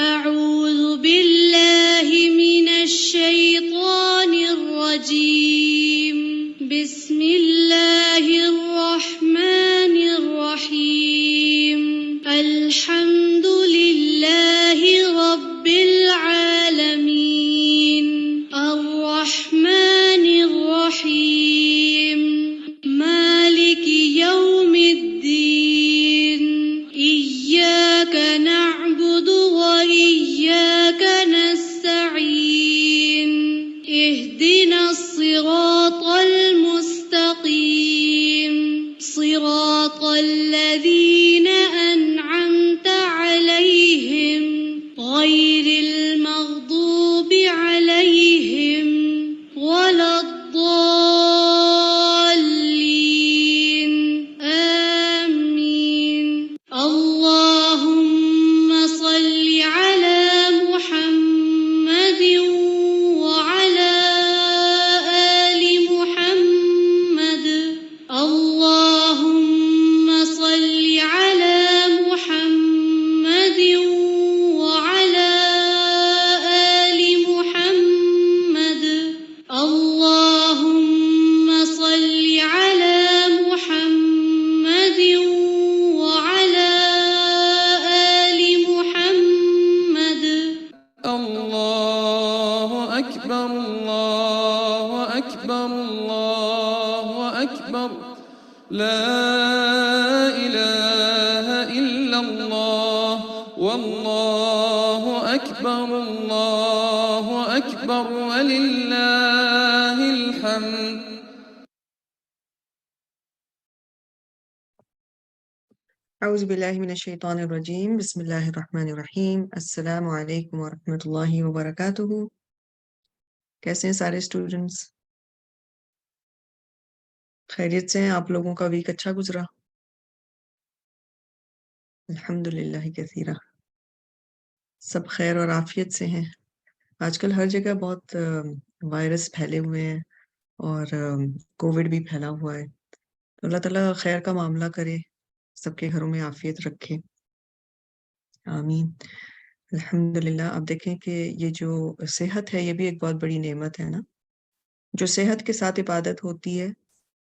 أعوذ بالله من الشيطان الرجيم بسم الله الرحمن الرحيم الحمد لله رب العالمين الرحمن الرحيم مالك يوم الدين إياك نعبد وإياك نستعين اهدنا الصراط المستقيم صراط الذين أنعمت عليهم غير المغضوب عليهم ولا الضالين آمين اللهم صل على محمد وعلى آل محمد اللهم صل على محمد وعلى آل محمد اللهم صل على محمد وعلى آل محمد الله أكبر الله أكبر الله أكبر لا إله إلا الله والله أكبر الله أكبر ولله الحمد. اعوذ باللہ من الشیطان الرجیم بسم اللہ الرحمن الرحیم السلام علیکم ورحمۃ اللہ وبرکاتہ. کیسے ہیں سارے اسٹوڈنٹس؟ خیریت سے ہیں؟ آپ لوگوں کا ویک اچھا گزرا؟ الحمدللہ کثیرا. سب خیر اور عافیت سے ہیں؟ آج کل ہر جگہ بہت وائرس پھیلے ہوئے ہیں اور کووڈ بھی پھیلا ہوا ہے. تو اللہ تعالیٰ خیر کا معاملہ کرے، سب کے گھروں میں عافیت رکھے، آمین. الحمدللہ. آپ دیکھیں کہ یہ جو صحت ہے یہ بھی ایک بہت بڑی نعمت ہے نا. جو صحت کے ساتھ عبادت ہوتی ہے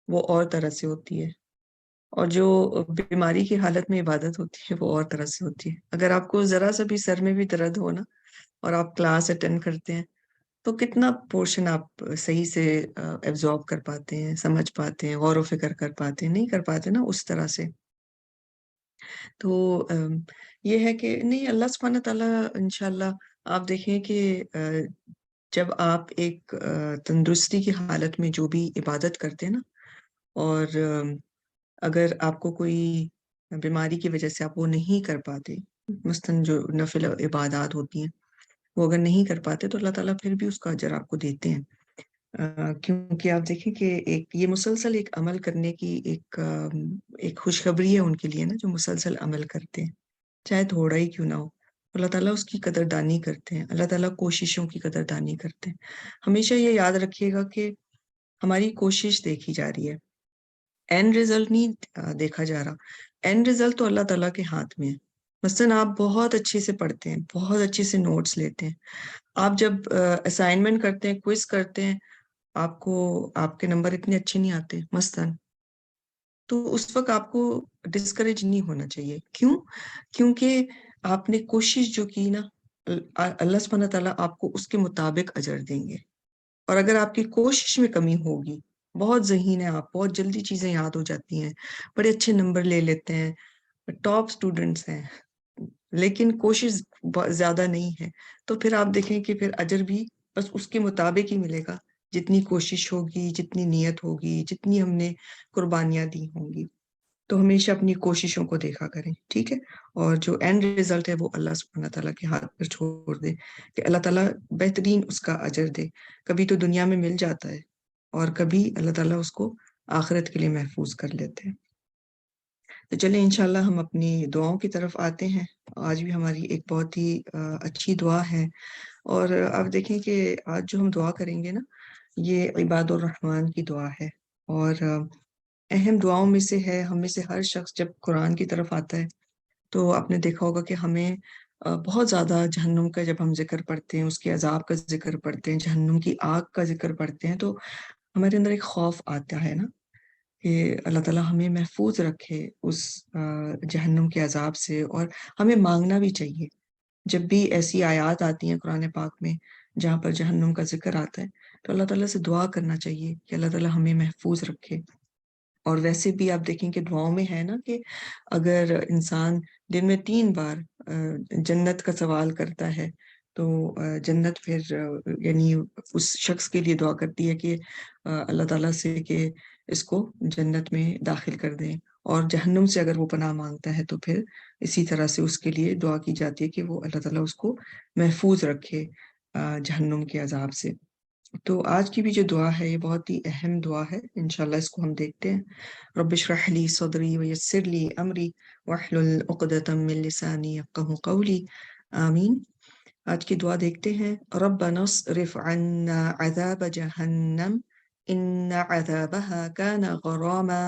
وہ اور طرح سے ہوتی ہے، اور جو بیماری کی حالت میں عبادت ہوتی ہے وہ اور طرح سے ہوتی ہے. اگر آپ کو ذرا سا بھی سر میں بھی درد ہو نا اور آپ کلاس اٹینڈ کرتے ہیں تو کتنا پورشن آپ صحیح سے ایبزارب کر پاتے ہیں، سمجھ پاتے ہیں، غور و فکر کر پاتے ہیں؟ نہیں کر پاتے نا اس طرح سے. تو یہ ہے کہ نہیں، اللہ سبحانہ تعالیٰ انشاءاللہ آپ دیکھیں کہ جب آپ ایک تندرستی کی حالت میں جو بھی عبادت کرتے ہیں نا، اور اگر آپ کو کوئی بیماری کی وجہ سے آپ وہ نہیں کر پاتے، مثلاً جو نفل عبادات ہوتی ہیں وہ اگر نہیں کر پاتے تو اللہ تعالیٰ پھر بھی اس کا اجر آپ کو دیتے ہیں. کیونکہ آپ دیکھیں کہ ایک یہ مسلسل ایک عمل کرنے کی ایک خوشخبری ہے ان کے لیے نا، جو مسلسل عمل کرتے ہیں چاہے تھوڑا ہی کیوں نہ ہو. اللہ تعالیٰ اس کی قدردانی کرتے ہیں، اللہ تعالیٰ کوششوں کی قدردانی کرتے ہیں. ہمیشہ یہ یاد رکھیے گا کہ ہماری کوشش دیکھی جا رہی ہے، اینڈ رزلٹ نہیں دیکھا جا رہا. اینڈ رزلٹ تو اللہ تعالیٰ کے ہاتھ میں ہے. مثلاً آپ بہت اچھے سے پڑھتے ہیں، بہت اچھے سے نوٹس لیتے ہیں، آپ جب اسائنمنٹ کرتے ہیں، کوئز کرتے ہیں، آپ کو آپ کے نمبر اتنے اچھے نہیں آتے مثلاً، تو اس وقت آپ کو ڈسکریج نہیں ہونا چاہیے. کیوں؟ کیونکہ آپ نے کوشش جو کی نا، اللہ سبحانہ تعالیٰ آپ کو اس کے مطابق اجر دیں گے. اور اگر آپ کی کوشش میں کمی ہوگی، بہت ذہین ہیں آپ، بہت جلدی چیزیں یاد ہو جاتی ہیں، بڑے اچھے نمبر لے لیتے ہیں، ٹاپ سٹوڈنٹس ہیں، لیکن کوشش زیادہ نہیں ہے، تو پھر آپ دیکھیں کہ پھر اجر بھی بس اس کے مطابق ہی ملے گا، جتنی کوشش ہوگی، جتنی نیت ہوگی، جتنی ہم نے قربانیاں دی ہوں گی. تو ہمیشہ اپنی کوششوں کو دیکھا کریں، ٹھیک ہے؟ اور جو اینڈ رزلٹ ہے وہ اللہ سبحانہ تعالیٰ کے ہاتھ پر چھوڑ دے کہ اللہ تعالیٰ بہترین اس کا اجر دے. کبھی تو دنیا میں مل جاتا ہے اور کبھی اللہ تعالیٰ اس کو آخرت کے لیے محفوظ کر لیتے ہیں. تو چلیں انشاءاللہ ہم اپنی دعاؤں کی طرف آتے ہیں. آج بھی ہماری ایک بہت ہی اچھی دعا ہے، اور آپ دیکھیں کہ آج جو ہم دعا کریں گے نا، یہ عباد الرحمن کی دعا ہے، اور اہم دعاؤں میں سے ہے. ہم میں سے ہر شخص جب قرآن کی طرف آتا ہے تو آپ نے دیکھا ہوگا کہ ہمیں بہت زیادہ جہنم کا جب ہم ذکر پڑھتے ہیں، اس کے عذاب کا ذکر پڑھتے ہیں، جہنم کی آگ کا ذکر پڑھتے ہیں، تو ہمارے اندر ایک خوف آتا ہے نا کہ اللہ تعالیٰ ہمیں محفوظ رکھے اس جہنم کے عذاب سے، اور ہمیں مانگنا بھی چاہیے جب بھی ایسی آیات آتی ہیں قرآن پاک میں جہاں پر جہنم کا ذکر آتا ہے، تو اللہ تعالیٰ سے دعا کرنا چاہیے کہ اللہ تعالیٰ ہمیں محفوظ رکھے۔ اور ویسے بھی آپ دیکھیں کہ دعاؤں میں ہے نا کہ اگر انسان دن میں 3 بار جنت کا سوال کرتا ہے تو جنت پھر یعنی اس شخص کے لیے دعا کرتی ہے کہ اللہ تعالیٰ سے کہ اس کو جنت میں داخل کر دیں، اور جہنم سے اگر وہ پناہ مانگتا ہے تو پھر اسی طرح سے اس کے لیے دعا کی جاتی ہے کہ وہ اللہ تعالیٰ اس کو محفوظ رکھے جہنم کے عذاب سے۔ تو آج کی بھی جو دعا ہے یہ بہت ہی اہم دعا ہے، انشاءاللہ اس کو ہم دیکھتے ہیں۔ رب اشرح لی صدری ویسر لی امری واحلل عقدۃ من لسانی یفقہوا قولی، آمین۔ آج کی دعا دیکھتے ہیں۔ ربنا اصرف عنا عذاب جہنم ان عذابها كان غراما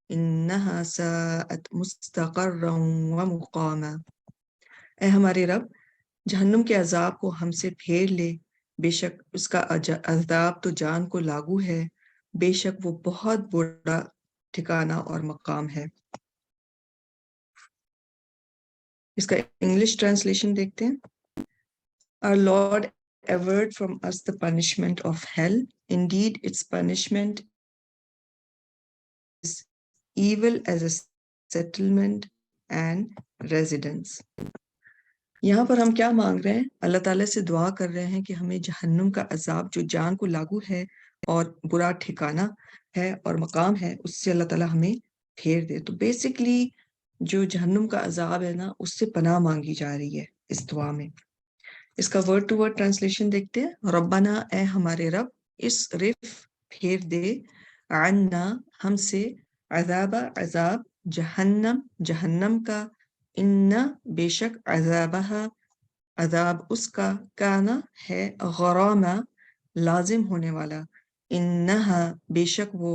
انها ساءت مستقرا ومقاما۔ اے ہمارے رب، جہنم کے عذاب کو ہم سے پھیر لے، بے شک اس کا عذاب تو جان کو لاگو ہے، بے شک وہ بہت بڑا ٹھکانہ اور مقام ہے۔ اس کا انگلش ٹرانسلیشن دیکھتے ہیں۔ Our Lord, avert from us the punishment of hell. Indeed, its punishment is evil as a settlement and residence. یہاں پر ہم کیا مانگ رہے ہیں؟ اللہ تعالیٰ سے دعا کر رہے ہیں کہ ہمیں جہنم کا عذاب جو جان کو لاگو ہے اور برا ٹھکانہ ہے اور مقام ہے، اس سے اللہ تعالیٰ ہمیں پھیر دے۔ تو بیسکلی جو جہنم کا عذاب ہے نا، اس سے پناہ مانگی جا رہی ہے اس دعا میں۔ اس کا ورڈ ٹو ورڈ ٹرانسلیشن دیکھتے ہیں۔ ربنا، اے ہمارے رب، اسرف پھیر دے، عنا ہم سے، عذاب عذاب، جہنم جہنم کا، ان بے شک، عذابہ عذاب اس کا، کانا ہے، غرامہ لازم ہونے والا، انہا بے شک وہ،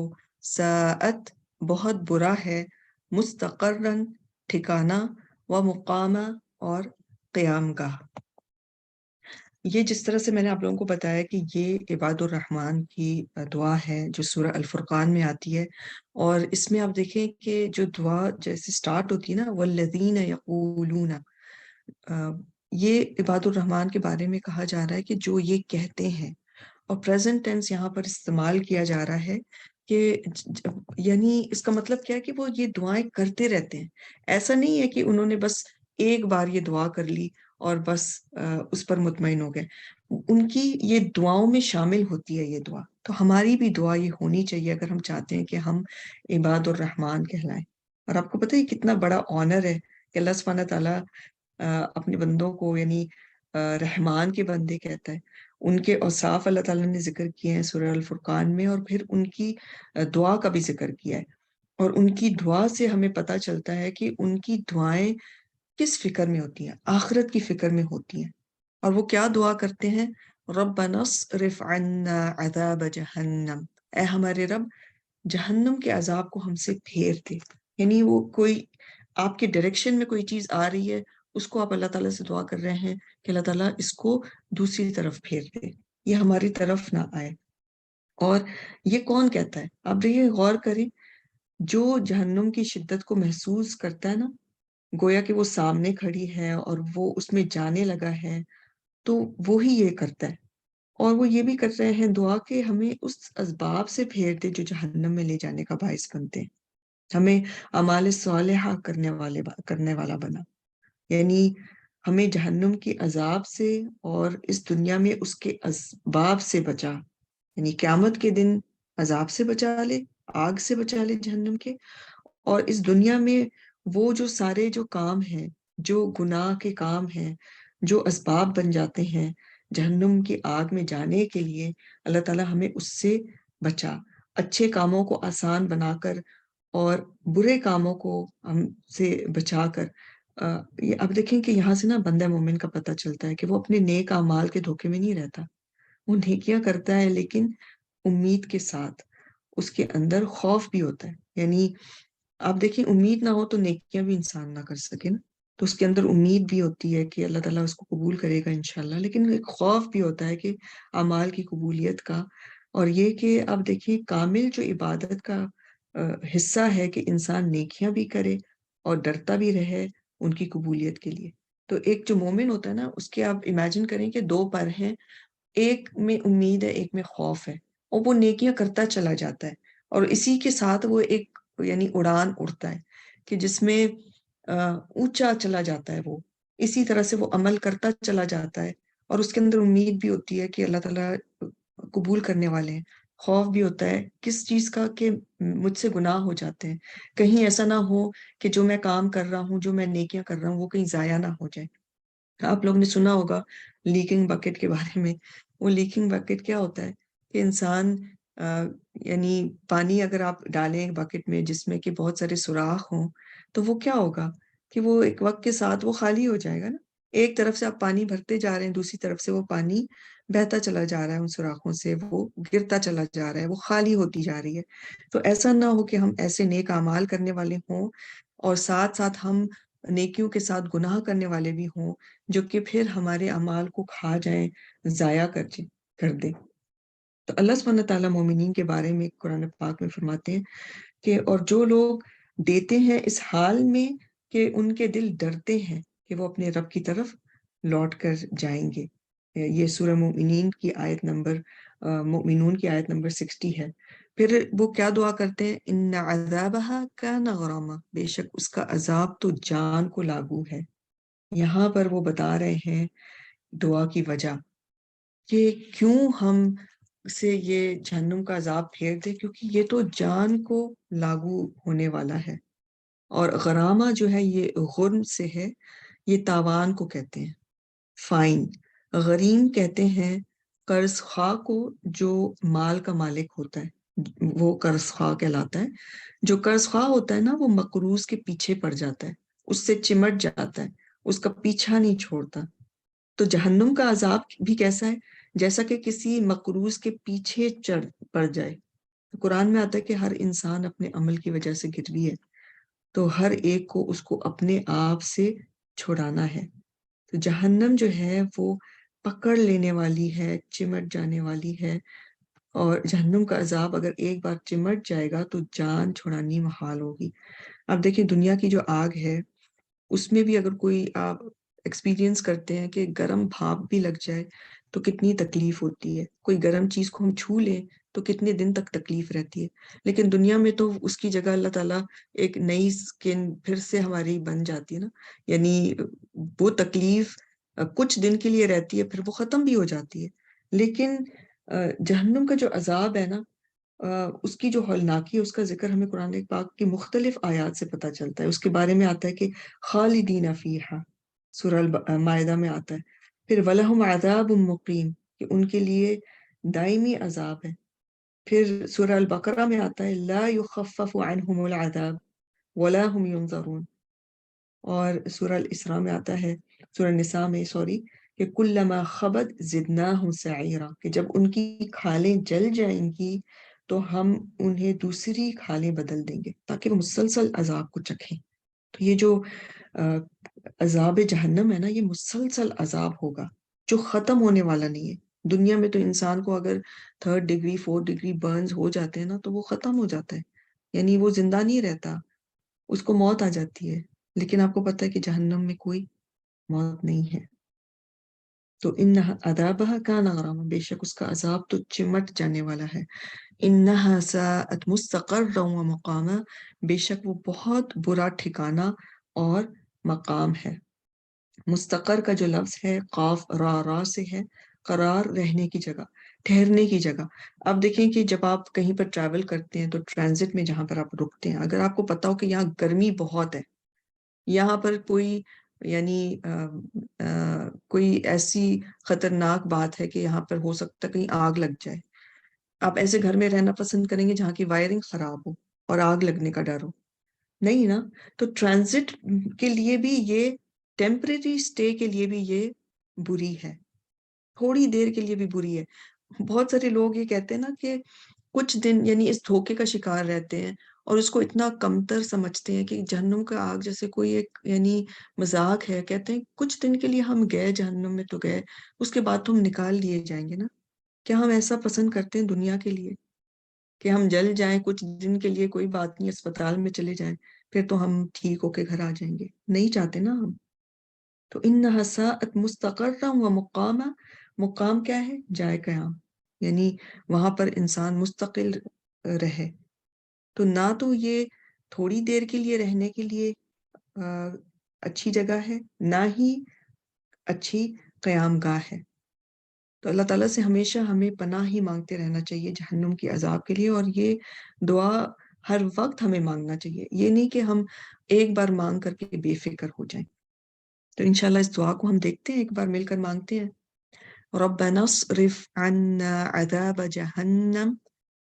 ساعت بہت برا ہے، مستقرن ٹھکانہ، و مقامہ اور قیام گاہ۔ یہ جس طرح سے میں نے آپ لوگوں کو بتایا کہ یہ عباد الرحمن کی دعا ہے جو سورہ الفرقان میں آتی ہے، اور اس میں آپ دیکھیں کہ جو دعا جیسے سٹارٹ ہوتی ہے نا، والذین یقولون، یہ عباد الرحمن کے بارے میں کہا جا رہا ہے کہ جو یہ کہتے ہیں، اور پریزنٹ ٹینس یہاں پر استعمال کیا جا رہا ہے کہ یعنی اس کا مطلب کیا ہے کہ وہ یہ دعائیں کرتے رہتے ہیں۔ ایسا نہیں ہے کہ انہوں نے بس ایک بار یہ دعا کر لی اور بس اس پر مطمئن ہو گئے، ان کی یہ دعاؤں میں شامل ہوتی ہے یہ دعا۔ تو ہماری بھی دعا یہ ہونی چاہیے اگر ہم چاہتے ہیں کہ ہم عباد الرحمن کہلائیں۔ اور آپ کو پتہ ہے کتنا بڑا آنر ہے کہ اللہ سبحانہ تعالیٰ اپنے بندوں کو یعنی رحمان کے بندے کہتا ہے۔ ان کے اوصاف اللہ تعالیٰ نے ذکر کیے ہیں سورہ الفرقان میں، اور پھر ان کی دعا کا بھی ذکر کیا ہے، اور ان کی دعا سے ہمیں پتہ چلتا ہے کہ ان کی دعائیں کس فکر میں ہوتی ہیں، آخرت کی فکر میں ہوتی ہیں۔ اور وہ کیا دعا کرتے ہیں؟ ربنا اصرف عنا عذاب جہنم، اے ہمارے رب، جہنم کے عذاب کو ہم سے پھیر دے۔ یعنی وہ کوئی آپ کے ڈائریکشن میں کوئی چیز آ رہی ہے، اس کو آپ اللہ تعالیٰ سے دعا کر رہے ہیں کہ اللہ تعالیٰ اس کو دوسری طرف پھیر دے، یہ ہماری طرف نہ آئے۔ اور یہ کون کہتا ہے؟ آپ دیکھیں، غور کریں، جو جہنم کی شدت کو محسوس کرتا ہے نا، گویا کہ وہ سامنے کھڑی ہے اور وہ اس میں جانے لگا ہے، تو وہی یہ کرتا ہے۔ اور وہ یہ بھی کر رہے ہیں دعا کہ ہمیں اس اسباب سے پھیر دے جو جہنم میں لے جانے کا باعث بنتے ہیں، ہمیں اعمال صالحہ کرنے والا بنا، یعنی ہمیں جہنم کی عذاب سے اور اس دنیا میں اس کے اسباب سے بچا، یعنی قیامت کے دن عذاب سے بچا لے، آگ سے بچا لے جہنم کے، اور اس دنیا میں وہ جو سارے جو کام ہیں، جو گناہ کے کام ہیں، جو اسباب بن جاتے ہیں جہنم کی آگ میں جانے کے لیے، اللہ تعالیٰ ہمیں اس سے بچا، اچھے کاموں کو آسان بنا کر اور برے کاموں کو ہم سے بچا کر۔ اب دیکھیں کہ یہاں سے نا بندہ مومن کا پتہ چلتا ہے کہ وہ اپنے نیک اعمال کے دھوکے میں نہیں رہتا، وہ نیکیاں کرتا ہے لیکن امید کے ساتھ، اس کے اندر خوف بھی ہوتا ہے۔ یعنی آپ دیکھیں، امید نہ ہو تو نیکیاں بھی انسان نہ کر سکے نا، تو اس کے اندر امید بھی ہوتی ہے کہ اللہ تعالیٰ اس کو قبول کرے گا انشاءاللہ، لیکن ایک خوف بھی ہوتا ہے کہ اعمال کی قبولیت کا، اور یہ کہ اب دیکھیے کامل جو عبادت کا حصہ ہے کہ انسان نیکیاں بھی کرے اور ڈرتا بھی رہے ان کی قبولیت کے لیے۔ تو ایک جو مومن ہوتا ہے نا، اس کے آپ امیجن کریں کہ دو پر ہیں، ایک میں امید ہے، ایک میں خوف ہے، اور وہ نیکیاں کرتا چلا جاتا ہے، اور اسی کے ساتھ وہ ایک یعنی اڑان اڑتا ہے کہ جس میں اونچا چلا جاتا ہے، وہ اسی طرح سے وہ عمل کرتا چلا جاتا ہے، اور اس کے اندر امید بھی ہوتی ہے کہ اللہ تعالیٰ قبول کرنے والے ہیں، خوف بھی ہوتا ہے کس چیز کا کہ مجھ سے گناہ ہو جاتے ہیں، کہیں ایسا نہ ہو کہ جو میں کام کر رہا ہوں، جو میں نیکیاں کر رہا ہوں، وہ کہیں ضائع نہ ہو جائے۔ آپ لوگ نے سنا ہوگا لیکنگ بکٹ کے بارے میں۔ وہ لیکنگ بکٹ کیا ہوتا ہے کہ انسان یعنی پانی اگر آپ ڈالیں ایک بکٹ میں جس میں کہ بہت سارے سوراخ ہوں، تو وہ کیا ہوگا کہ وہ ایک وقت کے ساتھ وہ خالی ہو جائے گا نا۔ ایک طرف سے آپ پانی بھرتے جا رہے ہیں، دوسری طرف سے وہ پانی بہتا چلا جا رہا ہے، ان سوراخوں سے وہ گرتا چلا جا رہا ہے، وہ خالی ہوتی جا رہی ہے۔ تو ایسا نہ ہو کہ ہم ایسے نیک اعمال کرنے والے ہوں اور ساتھ ساتھ ہم نیکیوں کے ساتھ گناہ کرنے والے بھی ہوں، جو کہ پھر ہمارے اعمال کو کھا جائیں، ضائع کر دیں۔ تو اللہ سبحانہ تعالیٰ مومنین کے بارے میں قرآن پاک میں فرماتے ہیں کہ اور جو لوگ دیتے ہیں اس حال میں کہ ان کے دل ڈرتے ہیں کہ وہ اپنے رب کی طرف لوٹ کر جائیں گے۔ یہ سورہ مومنین کی آیت نمبر مومنون کی آیت نمبر 60 ہے۔ پھر وہ کیا دعا کرتے ہیں؟ ان عذابہا کان غراما، بے شک اس کا عذاب تو جان کو لاگو ہے۔ یہاں پر وہ بتا رہے ہیں دعا کی وجہ کہ کیوں ہم سے یہ جہنم کا عذاب پھیر دے، کیونکہ یہ تو جان کو لاگو ہونے والا ہے۔ اور غرامہ جو ہے یہ غرم سے ہے، یہ تاوان کو کہتے ہیں، فائن۔ غریم کہتے ہیں قرض خواہ کو جو مال کا مالک ہوتا ہے، وہ قرض خواہ کہلاتا ہے۔ جو قرض خواہ ہوتا ہے نا، وہ مقروض کے پیچھے پڑ جاتا ہے، اس سے چمٹ جاتا ہے، اس کا پیچھا نہیں چھوڑتا۔ تو جہنم کا عذاب بھی کیسا ہے؟ جیسا کہ کسی مقروض کے پیچھے پڑ جائے۔ قرآن میں آتا ہے کہ ہر انسان اپنے عمل کی وجہ سے گروی ہے، تو ہر ایک کو اس کو اپنے آپ سے چھڑانا ہے۔ تو جہنم جو ہے وہ پکڑ لینے والی ہے، چمٹ جانے والی ہے، اور جہنم کا عذاب اگر ایک بار چمٹ جائے گا تو جان چھڑانی محال ہوگی۔ اب دیکھیں دنیا کی جو آگ ہے اس میں بھی اگر کوئی آپ ایکسپیرینس کرتے ہیں کہ گرم بھاپ بھی لگ جائے تو کتنی تکلیف ہوتی ہے، کوئی گرم چیز کو ہم چھو لیں تو کتنے دن تک تکلیف رہتی ہے، لیکن دنیا میں تو اس کی جگہ اللہ تعالیٰ ایک نئی سکن پھر سے ہماری بن جاتی ہے نا، یعنی وہ تکلیف کچھ دن کے لیے رہتی ہے، پھر وہ ختم بھی ہو جاتی ہے۔ لیکن جہنم کا جو عذاب ہے نا، اس کی جو ہولناکی ہے، اس کا ذکر ہمیں قرآن پاک کی مختلف آیات سے پتہ چلتا ہے۔ اس کے بارے میں آتا ہے کہ خالدین فیہا، سورہ مائدہ میں آتا ہے۔ پھر وَلَهُمْ عَذَابٌ مُقِيمٌ، کہ ان کے لیے دائمی عذاب ہے۔ پھر سورہ البقرہ میں آتا ہے لا يخفف عنہم العذاب ولا هم ينظرون، اور سورہ الاسراء میں آتا ہے، سورہ النساء میں کہ کلما خبت زدناہم سعیرا، کہ جب ان کی کھالیں جل جائیں گی تو ہم انہیں دوسری کھالیں بدل دیں گے تاکہ وہ مسلسل عذاب کو چکھیں۔ تو یہ جو عذاب جہنم ہے نا، یہ مسلسل عذاب ہوگا جو ختم ہونے والا نہیں ہے۔ دنیا میں تو انسان کو اگر 3rd degree 4th degree burns ہو جاتے ہیں نا تو وہ ختم ہو جاتا ہے، یعنی وہ زندہ نہیں رہتا، اس کو موت آ جاتی ہے۔ لیکن آپ کو پتہ ہے کہ جہنم میں کوئی موت نہیں ہے۔ تو انہا عذابہا کان غراما، بے شک اس کا عذاب تو چمٹ جانے والا ہے۔ انہا ساءت مستقرا ومقاما، بے شک وہ بہت برا ٹھکانہ اور مقام ہے۔ مستقر کا جو لفظ ہے قاف را سے ہے، قرار رہنے کی جگہ، ٹھہرنے کی جگہ۔ اب دیکھیں کہ جب آپ کہیں پر ٹریول کرتے ہیں تو ٹرانزٹ میں جہاں پر آپ رکتے ہیں، اگر آپ کو پتا ہو کہ یہاں گرمی بہت ہے، یہاں پر کوئی یعنی کوئی ایسی خطرناک بات ہے کہ یہاں پر ہو سکتا ہے کہیں آگ لگ جائے، آپ ایسے گھر میں رہنا پسند کریں گے جہاں کی وائرنگ خراب ہو اور آگ لگنے کا ڈر ہو؟ نہیں نا۔ تو ٹرانزٹ کے لیے بھی یہ، ٹیمپریری سٹے کے لیے بھی یہ بری ہے، تھوڑی دیر کے لیے بھی بری ہے۔ بہت سارے لوگ یہ کہتے ہیں نا کہ کچھ دن یعنی اس دھوکے کا شکار رہتے ہیں اور اس کو اتنا کمتر سمجھتے ہیں کہ جہنم کا آگ جیسے کوئی ایک یعنی مذاق ہے. کہتے ہیں کچھ دن کے لیے ہم گئے جہنم میں تو گئے، اس کے بعد تو ہم نکال لیے جائیں گے نا. کیا ہم ایسا پسند کرتے ہیں دنیا کے لیے کہ ہم جل جائیں کچھ دن کے لیے، کوئی بات نہیں، اسپتال میں چلے جائیں، پھر تو ہم ٹھیک ہو کے گھر آ جائیں گے؟ نہیں چاہتے نا ہم. تو انہا ساءت مستقرا و مقاما، مقام کیا ہے؟ جائے قیام، یعنی وہاں پر انسان مستقل رہے. تو نہ تو یہ تھوڑی دیر کے لیے رہنے کے لیے اچھی جگہ ہے، نہ ہی اچھی قیام گاہ ہے. تو اللہ تعالیٰ سے ہمیشہ ہمیں پناہ ہی مانگتے رہنا چاہیے جہنم کی عذاب کے لیے، اور یہ دعا ہر وقت ہمیں مانگنا چاہیے. یہ نہیں کہ ہم ایک بار مانگ کر کے بے فکر ہو جائیں. تو انشاءاللہ اس دعا کو ہم دیکھتے ہیں، ایک بار مل کر مانگتے ہیں. ربنا اصرف عنا عذاب جہنم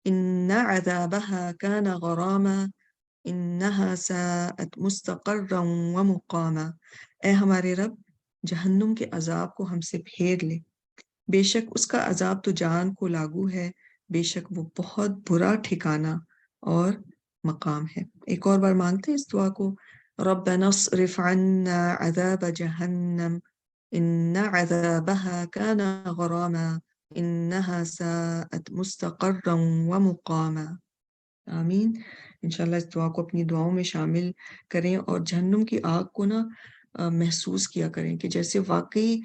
ان عذابها كان غراما انها ساءت مستقرا ومقاما. اے ہمارے رب، جہنم کے عذاب کو ہم سے پھیر لے، بے شک اس کا عذاب تو جان کو لاگو ہے، بے شک وہ بہت برا ٹھکانہ اور مقام ہے. ایک اور بار مانگتے ہیں اس دعا کو. ربنا اصرف عنا عذاب جہنم ان عذابها كان غراما انها ساءت مستقرا ومقاما. آمین. انشاءاللہ اس دعا کو اپنی دعاؤں میں شامل کریں اور جہنم کی آگ کو نا محسوس کیا کریں کہ جیسے واقعی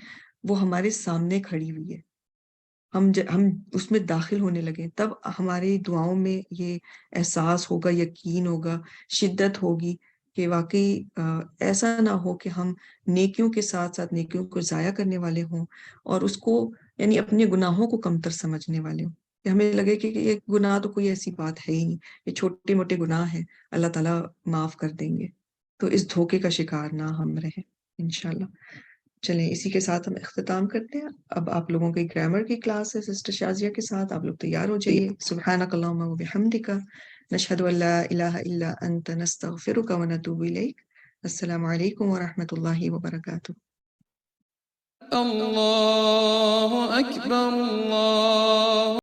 وہ ہمارے سامنے کھڑی ہوئی ہے. ہم اس میں داخل ہونے لگے تب ہماری دعاؤں میں یہ احساس ہوگا، یقین ہوگا، شدت ہوگی کہ واقعی ایسا نہ ہو کہ ہم نیکیوں کے ساتھ ساتھ نیکیوں کو ضائع کرنے والے ہوں اور اس کو یعنی اپنے گناہوں کو کمتر سمجھنے والے ہوں، کہ ہمیں لگے کہ یہ گناہ تو کوئی ایسی بات ہے ہی نہیں، یہ چھوٹے موٹے گناہ ہیں، اللہ تعالیٰ معاف کر دیں گے. تو اس دھوکے کا شکار نہ ہم رہیں انشاءاللہ. چلیں اسی کے ساتھ ہم اختتام کرتے ہیں. اب آپ لوگوں کی گرامر کی کلاس ہے سسٹر شازیہ کے ساتھ، آپ لوگ تیار ہو جائیے. سبحانک اللہم و بحمدک نشہد ان لا الہ الا انت نستغفرک و نتوب الیک. السلام علیکم ورحمۃ اللہ وبرکاتہ. اللہ اکبر اللہ